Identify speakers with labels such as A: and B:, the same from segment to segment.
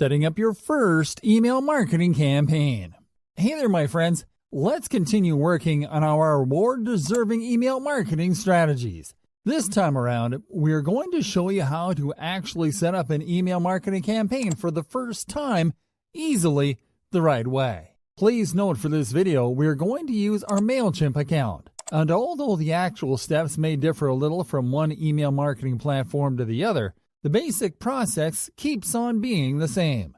A: setting up your first email marketing campaign. Hey there, my friends. Let's continue working on our reward-deserving email marketing strategies. This time around, we're going to show you how to actually set up an email marketing campaign for the first time easily the right way. Please note for this video, we're going to use our MailChimp account. And although the actual steps may differ a little from one email marketing platform to the other, the basic process keeps on being the same.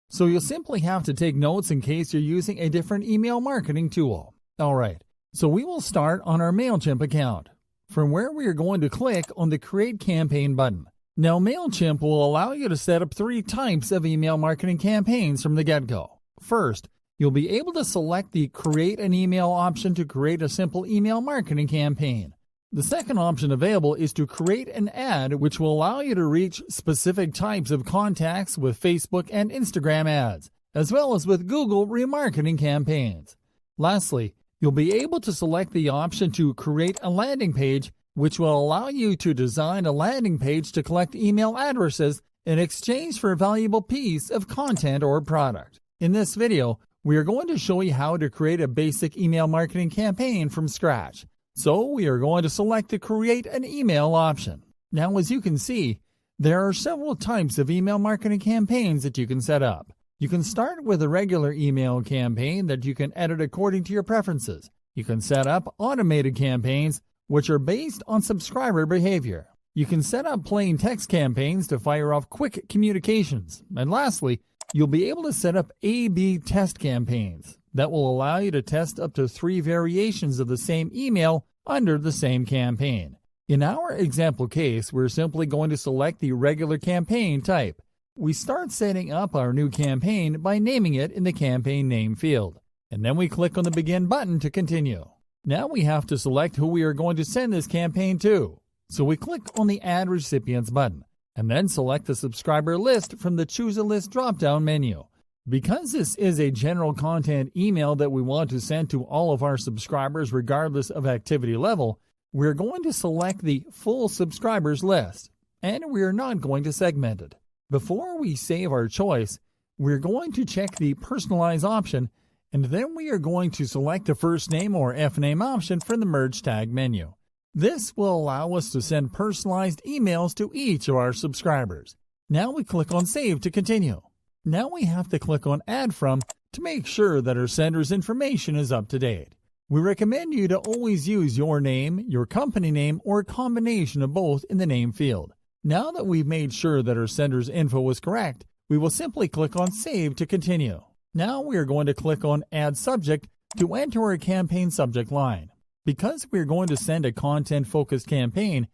A: So you'll simply have to take notes in case you're using a different email marketing tool. Alright, so we will start on our MailChimp account, from where we are going to click on the Create Campaign button. Now MailChimp will allow you to set up 3 types of email marketing campaigns from the get-go. First, you'll be able to select the Create an Email option to create a simple email marketing campaign. The second option available is to create an ad, which will allow you to reach specific types of contacts with Facebook and Instagram ads, as well as with Google remarketing campaigns. Lastly, you'll be able to select the option to create a landing page, which will allow you to design a landing page to collect email addresses in exchange for a valuable piece of content or product. In this video, we are going to show you how to create a basic email marketing campaign from scratch. So we are going to select the Create an Email option. Now, as you can see, there are several types of email marketing campaigns that you can set up. You can start with a regular email campaign that you can edit according to your preferences. You can set up automated campaigns, which are based on subscriber behavior. You can set up plain text campaigns to fire off quick communications. And lastly, you'll be able to set up A/B test campaigns that will allow you to test up to 3 variations of the same email under the same campaign. In our example case, we're simply going to select the regular campaign type. We start setting up our new campaign by naming it in the campaign name field, and then we click on the Begin button to continue. Now we have to select who we are going to send this campaign to. So we click on the Add Recipients button, and then select the subscriber list from the Choose a List drop-down menu. Because this is a general content email that we want to send to all of our subscribers regardless of activity level, we're going to select the full subscribers list, and we are not going to segment it. Before we save our choice, we're going to check the Personalize option, and then we are going to select the first name or FName option from the Merge Tag menu. This will allow us to send personalized emails to each of our subscribers. Now we click on Save to continue. Now we have to click on Add From to make sure that our sender's information is up to date. We recommend you to always use your name, your company name, or a combination of both in the name field. Now that we've made sure that our sender's info is correct, we will simply click on Save to continue. Now we are going to click on Add Subject to enter our campaign subject line. Because we're going to send a content-focused campaign,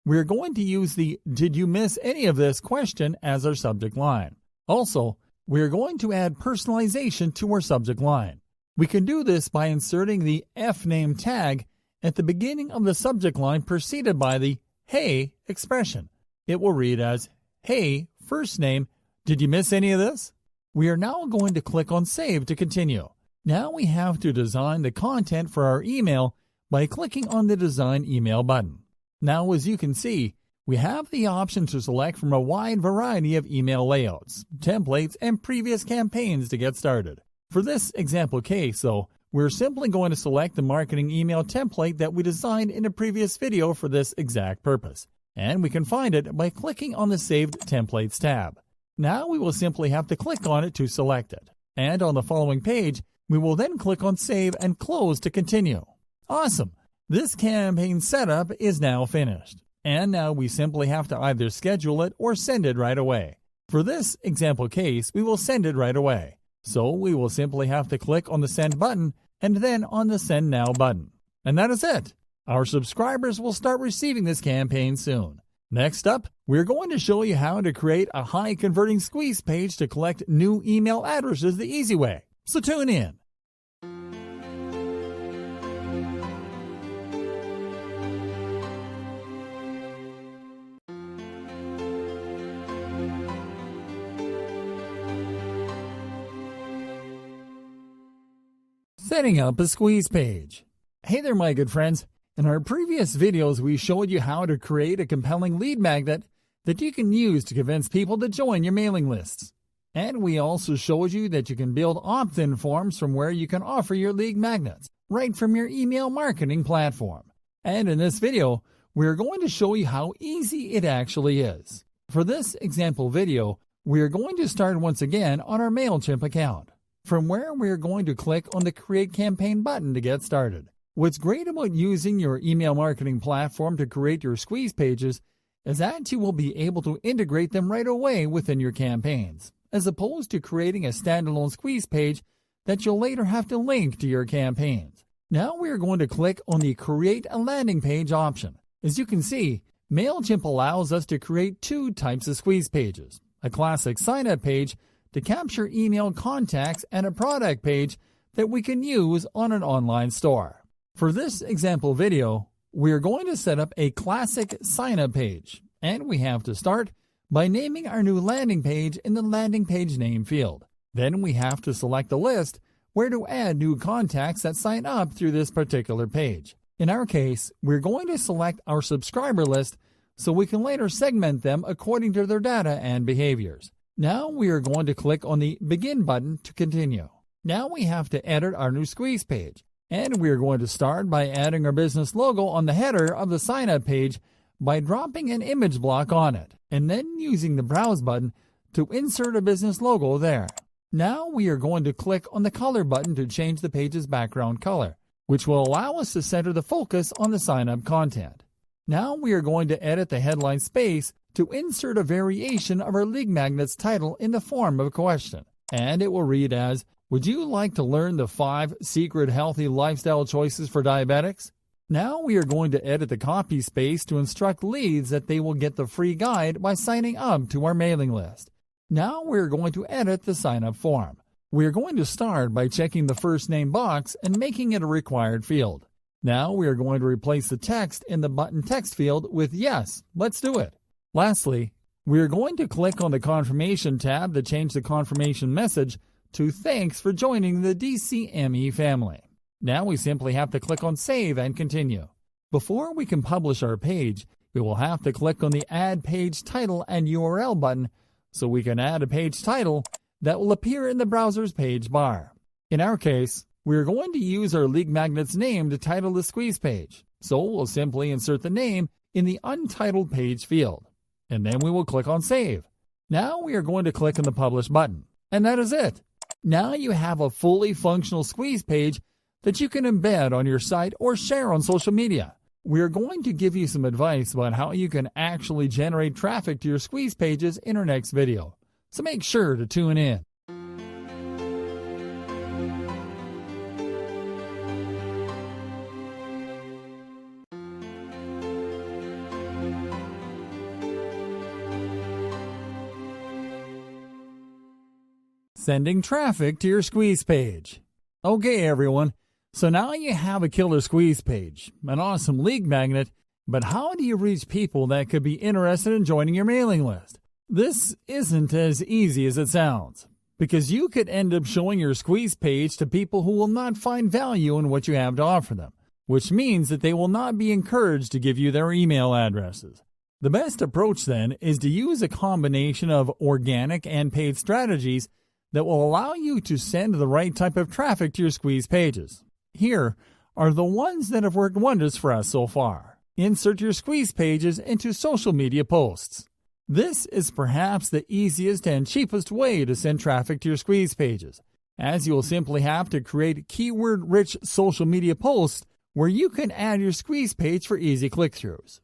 A: we're going to use the "Did you miss any of this?" question as our subject line. Also, we are going to add personalization to our subject line. We can do this by inserting the FName tag at the beginning of the subject line preceded by the "Hey" expression. It will read as, "Hey, first name, did you miss any of this?" We are now going to click on Save to continue. Now we have to design the content for our email by clicking on the Design Email button. Now, as you can see, we have the option to select from a wide variety of email layouts, templates, and previous campaigns to get started. For this example case, though, we're simply going to select the marketing email template that we designed in a previous video for this exact purpose, and we can find it by clicking on the Saved Templates tab. Now we will simply have to click on it to select it, and on the following page, we will then click on Save and Close to continue. Awesome! This campaign setup is now finished. And now we simply have to either schedule it or send it right away. For this example case, we will send it right away. So we will simply have to click on the Send button and then on the Send Now button. And that is it. Our subscribers will start receiving this campaign soon. Next up, we're going to show you how to create a high-converting squeeze page to collect new email addresses the easy way. So tune in. Setting up a squeeze page. Hey there, my good friends. In our previous videos, we showed you how to create a compelling lead magnet that you can use to convince people to join your mailing lists. And we also showed you that you can build opt-in forms from where you can offer your lead magnets right from your email marketing platform. And in this video, we're going to show you how easy it actually is. For this example video, we're going to start once again on our MailChimp account, from where we're going to click on the Create Campaign button to get started. What's great about using your email marketing platform to create your squeeze pages is that you will be able to integrate them right away within your campaigns, as opposed to creating a standalone squeeze page that you'll later have to link to your campaigns. Now we are going to click on the Create a Landing Page option. As you can see, MailChimp allows us to create two types of squeeze pages: a classic sign-up page to capture email contacts and a product page that we can use on an online store. For this example video, we are going to set up a classic sign-up page, and we have to start by naming our new landing page in the landing page name field. Then we have to select a list where to add new contacts that sign up through this particular page. In our case, we're going to select our subscriber list so we can later segment them according to their data and behaviors. Now we are going to click on the Begin button to continue. Now we have to edit our new squeeze page, and we are going to start by adding our business logo on the header of the sign-up page by dropping an image block on it, and then using the Browse button to insert a business logo there. Now we are going to click on the Color button to change the page's background color, which will allow us to center the focus on the sign-up content. Now we are going to edit the headline space to insert a variation of our lead magnet's title in the form of a question, and it will read as, "Would you like to learn the 5 secret healthy lifestyle choices for diabetics?" Now we are going to edit the copy space to instruct leads that they will get the free guide by signing up to our mailing list. Now we are going to edit the sign-up form. We are going to start by checking the first name box and making it a required field. Now we are going to replace the text in the button text field with "Yes, let's do it." Lastly, we are going to click on the Confirmation tab to change the confirmation message to "Thanks for joining the DCME family." Now we simply have to click on Save and Continue. Before we can publish our page, we will have to click on the Add Page Title and URL button so we can add a page title that will appear in the browser's page bar. In our case, we are going to use our lead magnet's name to title the squeeze page, so we'll simply insert the name in the Untitled Page field, and then we will click on Save. Now we are going to click on the Publish button, and that is it. Now you have a fully functional squeeze page that you can embed on your site or share on social media. We are going to give you some advice about how you can actually generate traffic to your squeeze pages in our next video, so make sure to tune in. Sending traffic to your squeeze page. Okay, everyone. So now you have a killer squeeze page, an awesome lead magnet, but how do you reach people that could be interested in joining your mailing list? This isn't as easy as it sounds, because you could end up showing your squeeze page to people who will not find value in what you have to offer them, which means that they will not be encouraged to give you their email addresses. The best approach then is to use a combination of organic and paid strategies that will allow you to send the right type of traffic to your squeeze pages. Here are the ones that have worked wonders for us so far. Insert your squeeze pages into social media posts. This is perhaps the easiest and cheapest way to send traffic to your squeeze pages, as you will simply have to create keyword-rich social media posts where you can add your squeeze page for easy click-throughs.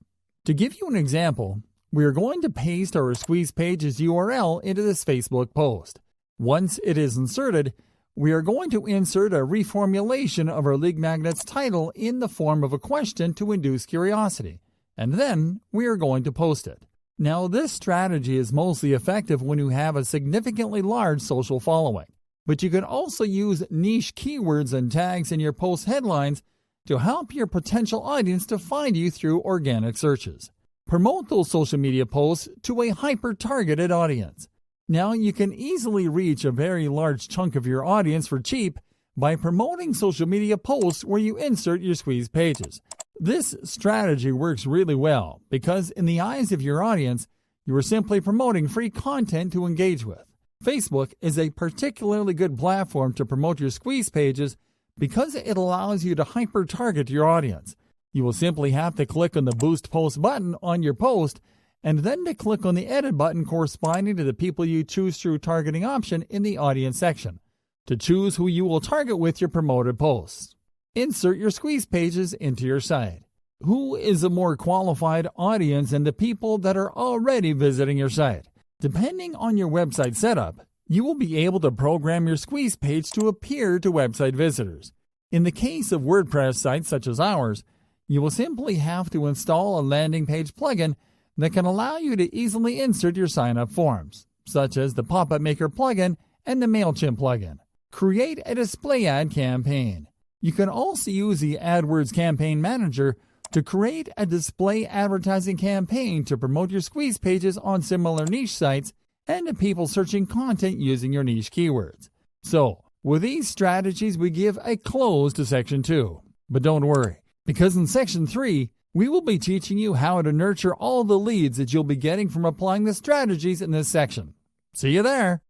A: To give you an example, we are going to paste our squeeze page's URL into this Facebook post. Once it is inserted, we are going to insert a reformulation of our lead magnet's title in the form of a question to induce curiosity, and then we are going to post it. Now, this strategy is mostly effective when you have a significantly large social following, but you can also use niche keywords and tags in your post headlines to help your potential audience to find you through organic searches. Promote those social media posts to a hyper-targeted audience. Now, you can easily reach a very large chunk of your audience for cheap by promoting social media posts where you insert your squeeze pages. This strategy works really well because in the eyes of your audience, you are simply promoting free content to engage with. Facebook is a particularly good platform to promote your squeeze pages because it allows you to hyper-target your audience. You will simply have to click on the Boost Post button on your post and then to click on the Edit button corresponding to the people you choose through targeting option in the Audience section to choose who you will target with your promoted posts. Insert your squeeze pages into your site. Who is a more qualified audience than the people that are already visiting your site? Depending on your website setup, you will be able to program your squeeze page to appear to website visitors. In the case of WordPress sites such as ours, you will simply have to install a landing page plugin that can allow you to easily insert your sign-up forms, such as the Pop-Up Maker plugin and the MailChimp plugin. Create a display ad campaign. You can also use the AdWords Campaign Manager to create a display advertising campaign to promote your squeeze pages on similar niche sites and to people searching content using your niche keywords. So, with these strategies, we give a close to Section 2. But don't worry, because in Section 3, we will be teaching you how to nurture all the leads that you'll be getting from applying the strategies in this section. See you there!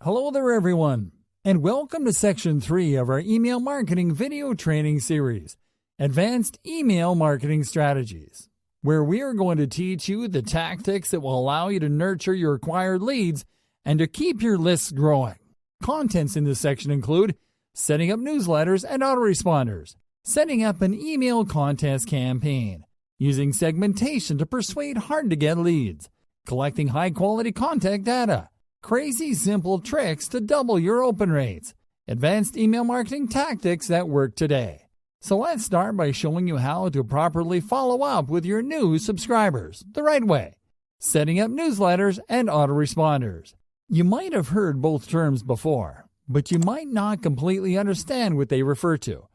A: Hello there everyone, and welcome to Section 3 of our email marketing video training series, Advanced Email Marketing Strategies, where we are going to teach you the tactics that will allow you to nurture your acquired leads and to keep your lists growing. Contents in this section include setting up newsletters and autoresponders, setting up an email contest campaign, using segmentation to persuade hard-to-get leads, collecting high-quality contact data, crazy simple tricks to double your open rates, advanced email marketing tactics that work today. So let's start by showing you how to properly follow up with your new subscribers the right way, setting up newsletters and autoresponders. You might have heard both terms before, but you might not completely understand what they refer to.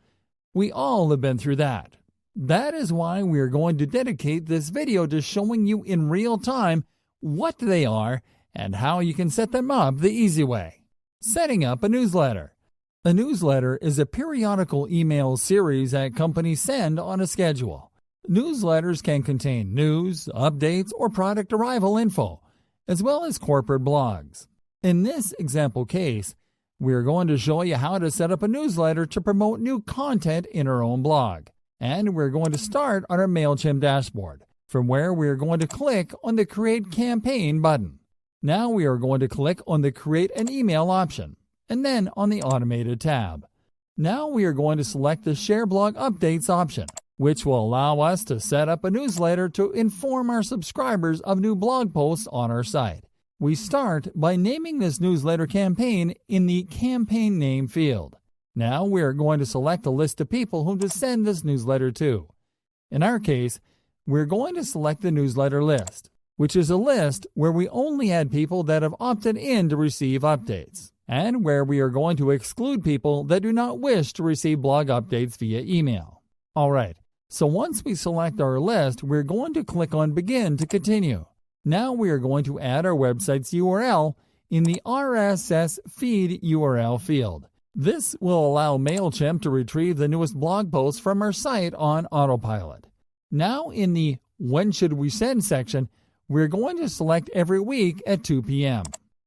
A: We all have been through that. That is why we are going to dedicate this video to showing you in real time what they are and how you can set them up the easy way. Setting up a newsletter. A newsletter is a periodical email series that companies send on a schedule. Newsletters can contain news, updates, or product arrival info, as well as corporate blogs. In this example case, we are going to show you how to set up a newsletter to promote new content in our own blog. And we're going to start on our MailChimp dashboard, from where we are going to click on the Create Campaign button. Now we are going to click on the Create an Email option, and then on the Automated tab. Now we are going to select the Share Blog Updates option, which will allow us to set up a newsletter to inform our subscribers of new blog posts on our site. We start by naming this newsletter campaign in the Campaign Name field. Now we are going to select a list of people whom to send this newsletter to. In our case, we're going to select the newsletter list, which is a list where we only add people that have opted in to receive updates, and where we are going to exclude people that do not wish to receive blog updates via email. Alright, so once we select our list, we're going to click on Begin to continue. Now we are going to add our website's URL in the RSS feed URL field. This will allow MailChimp to retrieve the newest blog posts from our site on autopilot. Now in the When Should We Send section, we're going to select every week at 2 p.m.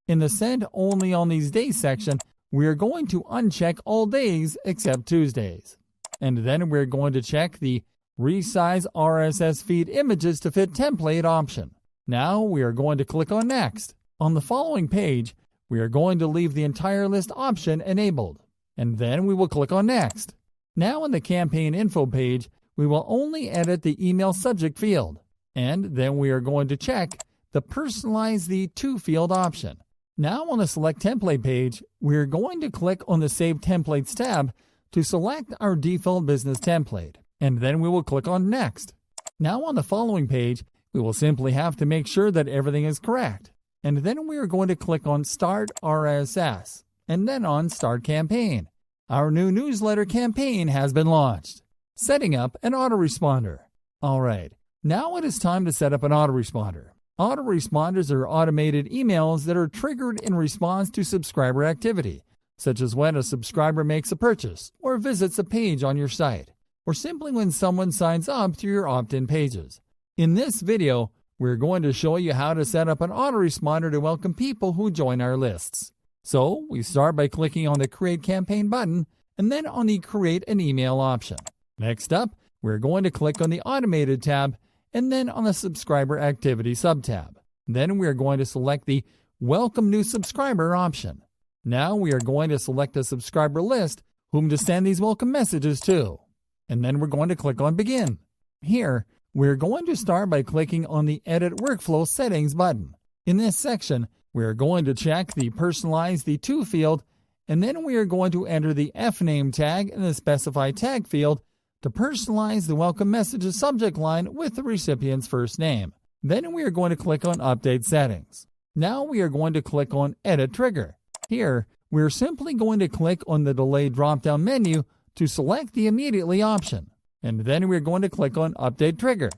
A: In the Send Only on These Days section, we are going to uncheck all days except Tuesdays. And then we're going to check the Resize RSS feed images to fit template option. Now we are going to click on Next. On the following page, we are going to leave the entire list option enabled. And then we will click on Next. Now in the Campaign Info page, we will only edit the email subject field. And then we are going to check the Personalize the To field option. Now on the Select Template page, we are going to click on the Save Templates tab to select our default business template, and then we will click on Next. Now on the following page, we will simply have to make sure that everything is correct, and then we are going to click on Start RSS, and then on Start Campaign. Our new newsletter campaign has been launched. Setting up an autoresponder. Alright. Now it is time to set up an autoresponder. Autoresponders are automated emails that are triggered in response to subscriber activity, such as when a subscriber makes a purchase or visits a page on your site, or simply when someone signs up through your opt-in pages. In this video, we're going to show you how to set up an autoresponder to welcome people who join our lists. So, we start by clicking on the Create Campaign button and then on the Create an Email option. Next up, we're going to click on the Automated tab and then on the Subscriber Activity subtab. Then we are going to select the Welcome New Subscriber option. Now we are going to select a subscriber list whom to send these welcome messages to. And then we're going to click on Begin. Here, we're going to start by clicking on the Edit Workflow Settings button. In this section, we are going to check the Personalize the To field, and then we are going to enter the FName tag in the Specify Tag field to personalize the welcome messages subject line with the recipient's first name. Then we are going to click on Update Settings. Now we are going to click on Edit Trigger. Here, we are simply going to click on the Delay drop-down menu to select the Immediately option. And then we are going to click on Update Trigger.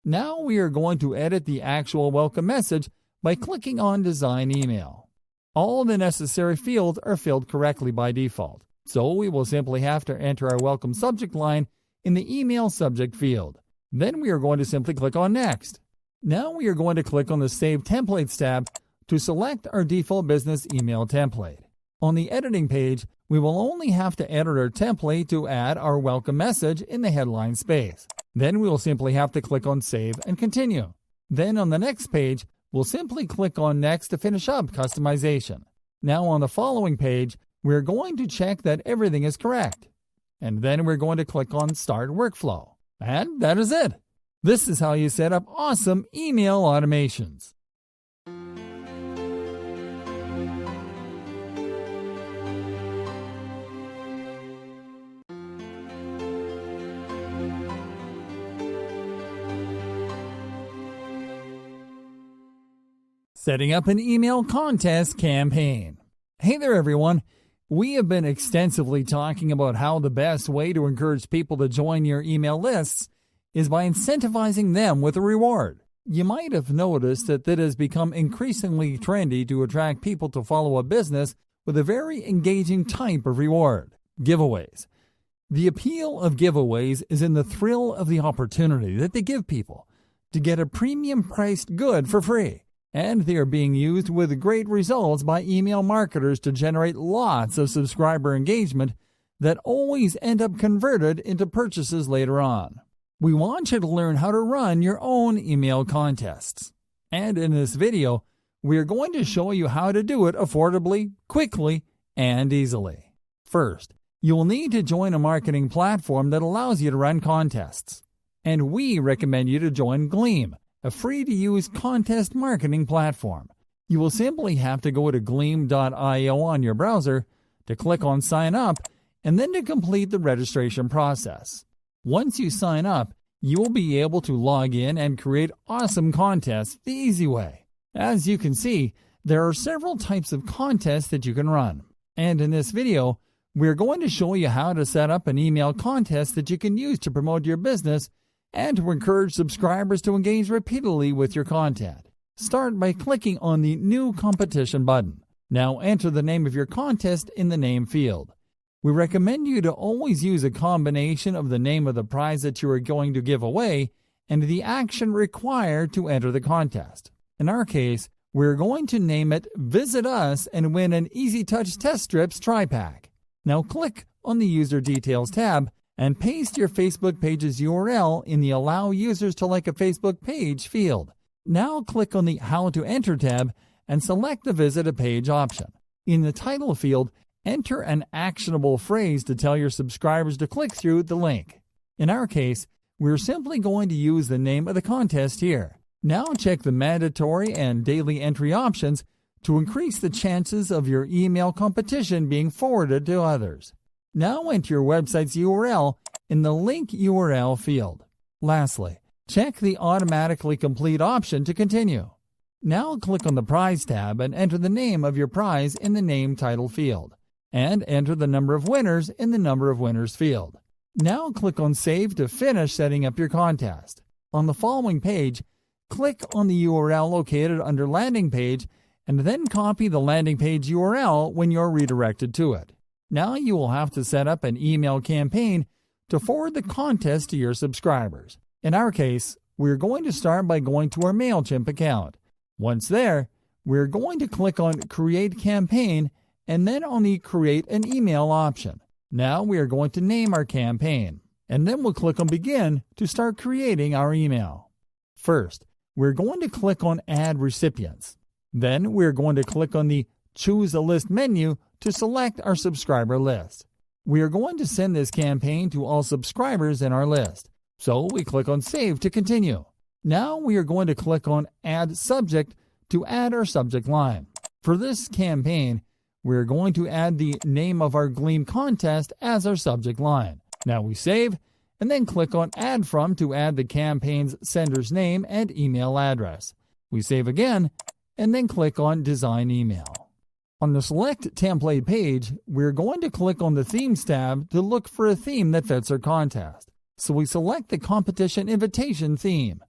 A: Now we are going to edit the actual welcome message by clicking on Design Email. All the necessary fields are filled correctly by default, so we will simply have to enter our welcome subject line in the email subject field. Then we are going to simply click on Next. Now we are going to click on the Save Templates tab to select our default business email template. On the editing page, we will only have to edit our template to add our welcome message in the headline space. Then we will simply have to click on Save and Continue. Then on the next page, we'll simply click on Next to finish up customization. Now on the following page, we're going to check that everything is correct. And then we're going to click on Start Workflow. And that is it. This is how you set up awesome email automations. Setting up an email contest campaign. Hey there, everyone. We have been extensively talking about how the best way to encourage people to join your email lists is by incentivizing them with a reward. You might have noticed that it has become increasingly trendy to attract people to follow a business with a very engaging type of reward: giveaways. The appeal of giveaways is in the thrill of the opportunity that they give people to get a premium-priced good for free. And they are being used with great results by email marketers to generate lots of subscriber engagement that always end up converted into purchases later on. We want you to learn how to run your own email contests. And in this video, we are going to show you how to do it affordably, quickly, and easily. First, you will need to join a marketing platform that allows you to run contests. And we recommend you to join Gleam, a free-to-use contest marketing platform. You will simply have to go to gleam.io on your browser to click on Sign Up and then to complete the registration process. Once you sign up, you will be able to log in and create awesome contests the easy way. As you can see, there are several types of contests that you can run. And in this video, we're going to show you how to set up an email contest that you can use to promote your business and to encourage subscribers to engage repeatedly with your content. Start by clicking on the New Competition button. Now enter the name of your contest in the name field. We recommend you to always use a combination of the name of the prize that you are going to give away and the action required to enter the contest. In our case, we're going to name it Visit Us and win an Easy Touch Test Strips Tri-Pack. Now click on the User Details tab and paste your Facebook page's URL in the Allow Users to Like a Facebook Page field. Now click on the How to Enter tab and select the Visit a Page option. In the title field, enter an actionable phrase to tell your subscribers to click through the link. In our case, we're simply going to use the name of the contest here. Now check the mandatory and daily entry options to increase the chances of your email competition being forwarded to others. Now enter your website's URL in the Link URL field. Lastly, check the Automatically Complete option to continue. Now click on the Prize tab and enter the name of your prize in the Name Title field, and enter the number of winners in the Number of Winners field. Now click on Save to finish setting up your contest. On the following page, click on the URL located under landing page and then copy the landing page URL when you're redirected to it. Now you will have to set up an email campaign to forward the contest to your subscribers. In our case, we're going to start by going to our MailChimp account. Once there, we're going to click on Create Campaign and then on the Create an Email option. Now we are going to name our campaign, and then we'll click on Begin to start creating our email. First, we're going to click on Add Recipients. Then we're going to click on the Choose a List menu to select our subscriber list. We are going to send this campaign to all subscribers in our list, so we click on Save to continue. Now we are going to click on Add Subject to add our subject line. For this campaign, we're going to add the name of our Gleam contest as our subject line. Now we save, and then click on Add From to add the campaign's sender's name and email address. We save again, and then click on Design Email. On the Select Template page, we're going to click on the Themes tab to look for a theme that fits our contest. So we select the Competition Invitation theme.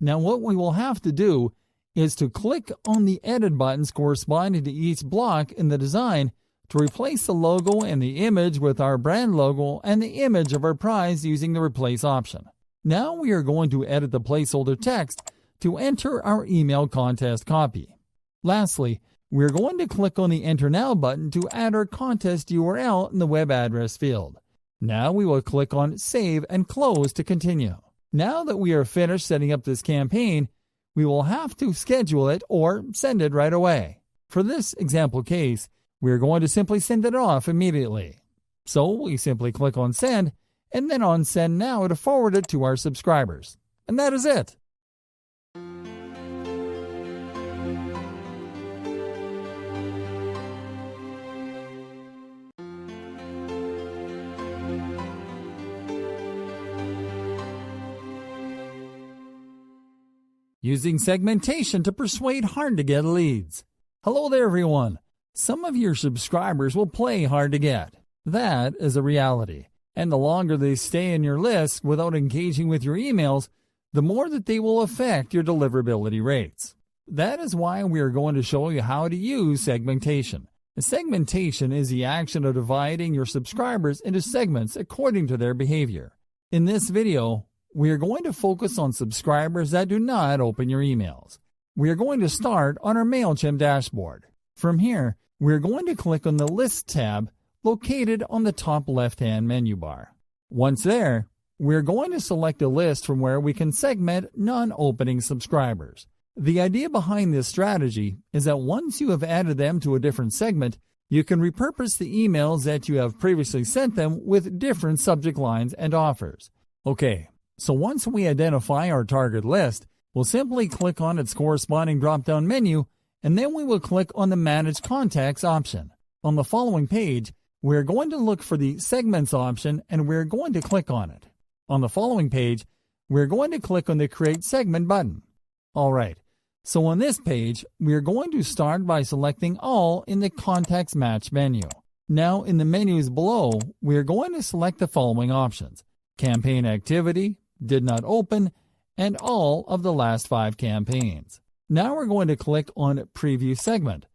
A: Now what we will have to do is to click on the Edit buttons corresponding to each block in the design to replace the logo and the image with our brand logo and the image of our prize using the Replace option. Now we are going to edit the placeholder text to enter our email contest copy. Lastly, we're going to click on the Enter Now button to add our contest URL in the web address field. Now we will click on Save and Close to continue. Now that we are finished setting up this campaign, we will have to schedule it or send it right away. For this example case, we are going to simply send it off immediately. So we simply click on Send and then on Send Now to forward it to our subscribers. And that is it. Using segmentation to persuade hard-to-get leads. Hello there, everyone. Some of your subscribers will play hard to get. That is a reality. And the longer they stay in your list without engaging with your emails, the more that they will affect your deliverability rates. That is why we are going to show you how to use segmentation. Segmentation is the action of dividing your subscribers into segments according to their behavior. In this video, we are going to focus on subscribers that do not open your emails. We are going to start on our MailChimp dashboard. From here, we are going to click on the List tab located on the top left-hand menu bar. Once there, we are going to select a list from where we can segment non-opening subscribers. The idea behind this strategy is that once you have added them to a different segment, you can repurpose the emails that you have previously sent them with different subject lines and offers. Okay. So once we identify our target list, we'll simply click on its corresponding drop-down menu, and then we will click on the Manage Contacts option. On the following page, we're going to look for the Segments option, and we're going to click on it. On the following page, we're going to click on the Create Segment button. All right, so on this page, we're going to start by selecting All in the Contacts Match menu. Now in the menus below, we're going to select the following options: Campaign Activity, Did Not Open, and all of the last 5 campaigns. Now we're going to click on Preview Segment.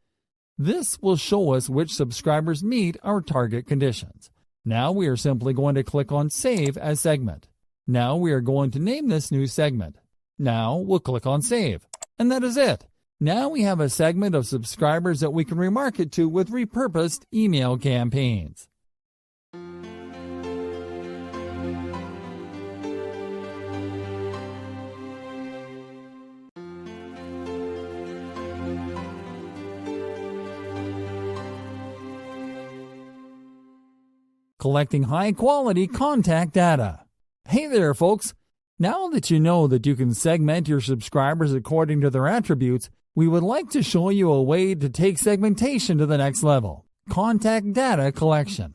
A: This will show us which subscribers meet our target conditions. Now we are simply going to click on Save as Segment. Now we are going to name this new segment. Now we'll click on Save. And that is it. Now we have a segment of subscribers that we can remarket to with repurposed email campaigns. Collecting high-quality contact data. Hey there, folks. Now that you know that you can segment your subscribers according to their attributes, we would like to show you a way to take segmentation to the next level: contact data collection.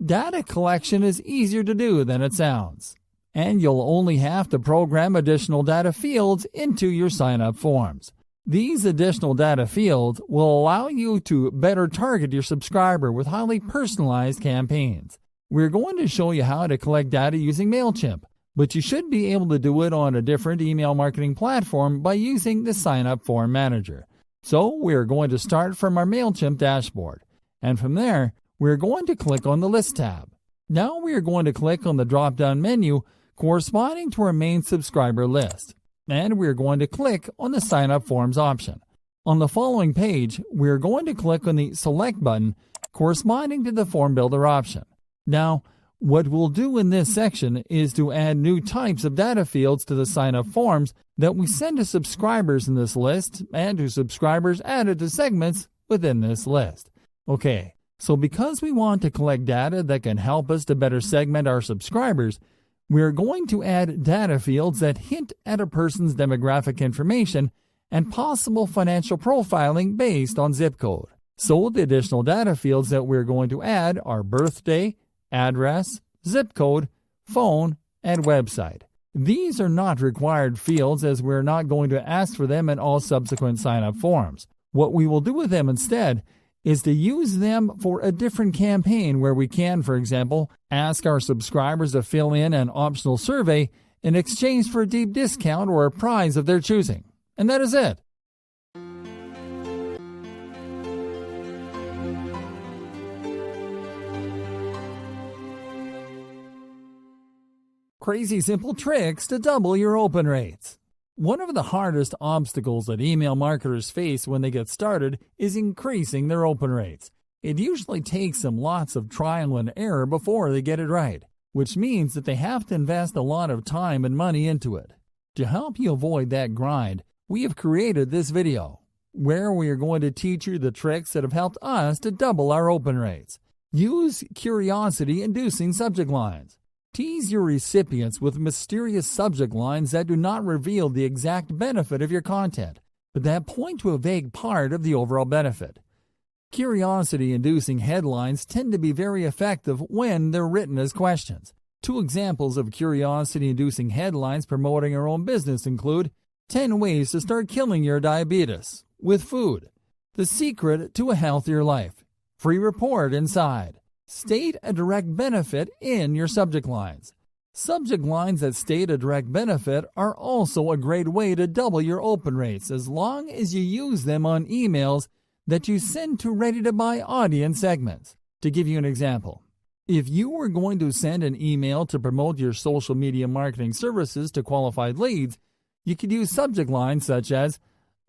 A: Data collection is easier to do than it sounds, and you'll only have to program additional data fields into your sign-up forms. These additional data fields will allow you to better target your subscriber with highly personalized campaigns. We're going to show you how to collect data using MailChimp. but you should be able to do it on a different email marketing platform by using the Sign Up Form Manager. So we're going to start from our MailChimp dashboard, and from there, we're going to click on the List tab. Now we are going to click on the drop-down menu corresponding to our main subscriber list, and we are going to click on the Sign Up Forms option. On the following page, we are going to click on the Select button corresponding to the Form Builder option. Now, what we'll do in this section is to add new types of data fields to the sign-up forms that we send to subscribers in this list and to subscribers added to segments within this list. Okay, so because we want to collect data that can help us to better segment our subscribers, we're going to add data fields that hint at a person's demographic information and possible financial profiling based on zip code. So the additional data fields that we're going to add are birthday, address, zip code, phone, and website. These are not required fields as we're not going to ask for them in all subsequent sign-up forms. What we will do with them instead is to use them for a different campaign where we can, for example, ask our subscribers to fill in an optional survey in exchange for a deep discount or a prize of their choosing. And that is it. Crazy simple tricks to double your open rates. One of the hardest obstacles that email marketers face when they get started is increasing their open rates. It usually takes them lots of trial and error before they get it right, which means that they have to invest a lot of time and money into it. To help you avoid that grind, we have created this video, where we are going to teach you the tricks that have helped us to double our open rates. Use curiosity-inducing subject lines. Tease your recipients with mysterious subject lines that do not reveal the exact benefit of your content, but that point to a vague part of the overall benefit. Curiosity-inducing headlines tend to be very effective when they're written as questions. Two examples of curiosity-inducing headlines promoting our own business include 10 ways to start killing your diabetes with food, the secret to a healthier life, free report inside. State a direct benefit in your subject lines. Subject lines that state a direct benefit are also a great way to double your open rates as long as you use them on emails that you send to ready-to-buy audience segments. To give you an example, if you were going to send an email to promote your social media marketing services to qualified leads, you could use subject lines such as,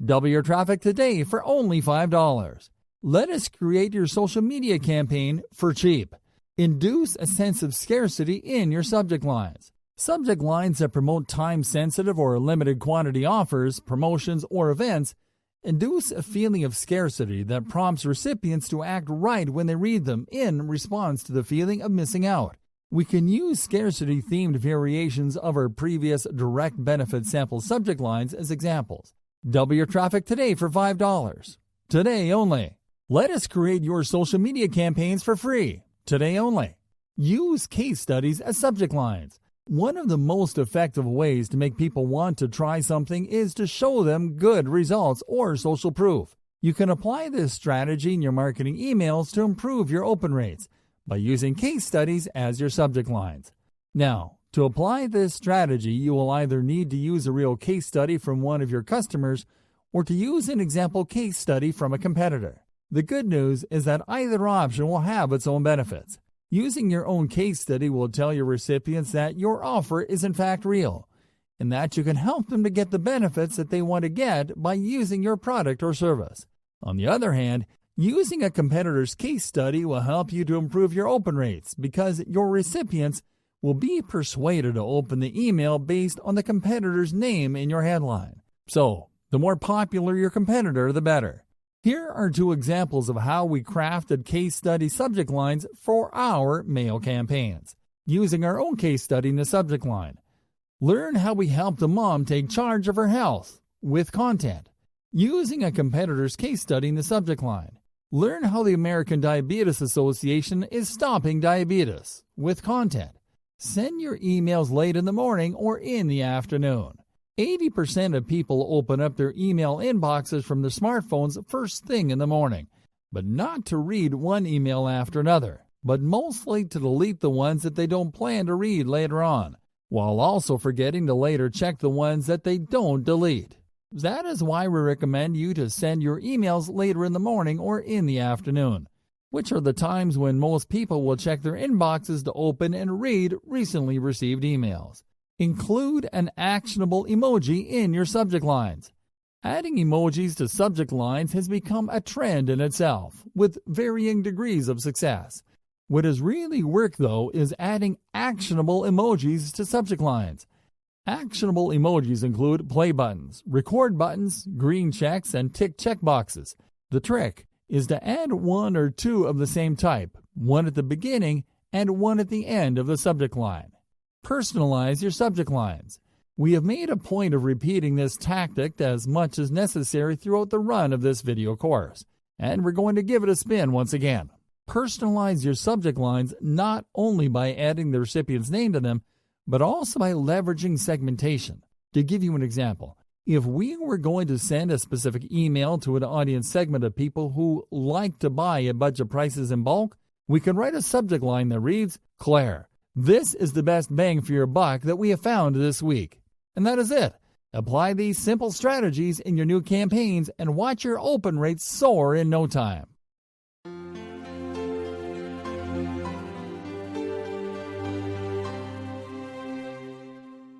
A: double your traffic today for only $5. Let us create your social media campaign for cheap. Induce a sense of scarcity in your subject lines. Subject lines that promote time-sensitive or limited quantity offers, promotions, or events induce a feeling of scarcity that prompts recipients to act right when they read them in response to the feeling of missing out. We can use scarcity-themed variations of our previous direct benefit sample subject lines as examples. Double your traffic today for $5. Today only. Let us create your social media campaigns for free. Today only. Use case studies as subject lines. One of the most effective ways to make people want to try something is to show them good results or social proof. You can apply this strategy in your marketing emails to improve your open rates by using case studies as your subject lines. Now, to apply this strategy, you will either need to use a real case study from one of your customers or to use an example case study from a competitor. The good news is that either option will have its own benefits. Using your own case study will tell your recipients that your offer is in fact real, and that you can help them to get the benefits that they want to get by using your product or service. On the other hand, using a competitor's case study will help you to improve your open rates because your recipients will be persuaded to open the email based on the competitor's name in your headline. So, the more popular your competitor, the better. Here are two examples of how we crafted case study subject lines for our mail campaigns. Using our own case study in the subject line. Learn how we helped a mom take charge of her health with content. Using a competitor's case study in the subject line. Learn how the American Diabetes Association is stopping diabetes with content. Send your emails late in the morning or in the afternoon. 80% of people open up their email inboxes from their smartphones first thing in the morning, but not to read one email after another, but mostly to delete the ones that they don't plan to read later on. while also forgetting to later check the ones that they don't delete. That is why we recommend you to send your emails later in the morning or in the afternoon, which are the times when most people will check their inboxes to open and read recently received emails. Include an actionable emoji in your subject lines. Adding emojis to subject lines has become a trend in itself, with varying degrees of success. What has really worked, though, is adding actionable emojis to subject lines. Actionable emojis include play buttons, record buttons, green checks, and tick checkboxes. The trick is to add one or two of the same type, one at the beginning and one at the end of the subject line. Personalize your subject lines. We have made a point of repeating this tactic as much as necessary throughout the run of this video course, and we're going to give it a spin once again. Personalize your subject lines not only by adding the recipient's name to them, but also by leveraging segmentation. To give you an example, if we were going to send a specific email to an audience segment of people who like to buy at budget prices in bulk, we could write a subject line that reads, Claire, this is the best bang for your buck that we have found this week. And that is it. Apply these simple strategies in your new campaigns and watch your open rates soar in no time.